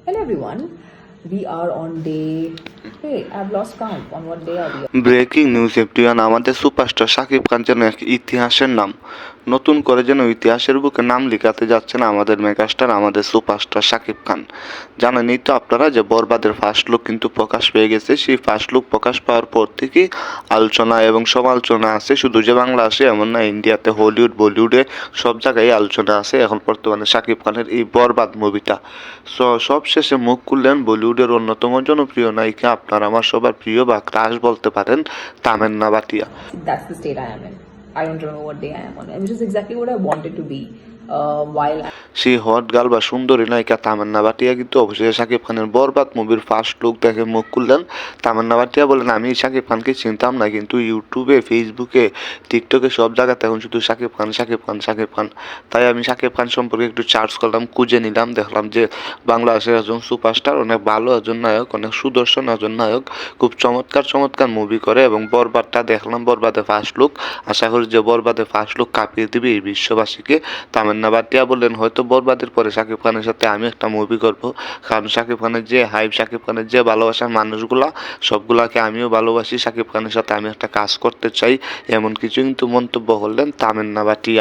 Hello everyone, we are on day. Hey, I've lost count on what day are we on. Breaking news everyone, আমাদের superstar Shakib Khan যেন এক ইতিহাসের নাম, নতুন করে যেন ইতিহাসের বুকে নাম লিখাতে যাচ্ছেন আমাদের মেগাস্টার, আমাদের সুপারস্টার শাকিব খান। জানেনই তো আপনারা যে বরবাদের ফার্স্ট লুক কিন্তু প্রকাশ পেয়ে গেছে। সেই ফার্স্ট লুক প্রকাশ পাওয়ার পর থেকেই আলোচনা এবং সমালোচনা আছে। শুধু যে বাংলা আসে এমন না, ইন্ডিয়াতে হলিউড বলিউডে সব জায়গায় আলোচনা আছে এখন বর্তমানে শাকিব খানের এই বরবাদ মুভিটা। সব শেষে মুখ খুললেন বলিউডের অন্যতম জনপ্রিয় নায়িকা, আপনার আমার সবার প্রিয় বা ক্রাশ বলতে পারেন, Tamannaah Bhatia. That's the state I am in. I don't remember what day I am on, which is exactly what I wanted to be. While সেই হট গার্ল বা সুন্দরী নায়িকা তামান্না ভাটিয়া কিন্তু অবশেষে শাকিব খানের বরবাদ মুভির ফার্স্ট লুক দেখে মুখ খুললেন। তামান্না ভাটিয়া বলেন, আমি শাকিব খানকে চিনতাম না, কিন্তু ইউটিউবে, ফেসবুকে, টিকটকে সব জায়গাতে এখন শুধু শাকিব খান শাকিব খান শাকিব খান। তাই আমি শাকিব খান সম্পর্কে একটু সার্চ করলাম, খুঁজে নিলাম, দেখলাম যে বাংলাদেশের একজন সুপারস্টার, অনেক ভালো একজন নায়ক, অনেক সুদর্শন একজন নায়ক, খুব চমৎকার চমৎকার মুভি করে। এবং বরবাদটা দেখলাম, বরবাদে ফার্স্ট লুক, আশা করি যে বরবাদে ফার্স্ট লুক কাঁপিয়ে দিবে এই বিশ্ববাসীকে। তামান্না ভাটিয়া বললেন, হয়তো বরবাদের পরে শাকিব খানের সাথে আমি একটা মুভি করব, কারণ শাকিব খানের যে হাইপ, শাকিব খানের যে ভালোবাসার মানুষগুলা সবগুলাকে আমিও ভালোবাসি, শাকিব খানের সাথে আমি একটা কাজ করতে চাই, এমন কিছু কিন্তু মন্তব্য করলেন তামান্না ভাটিয়া।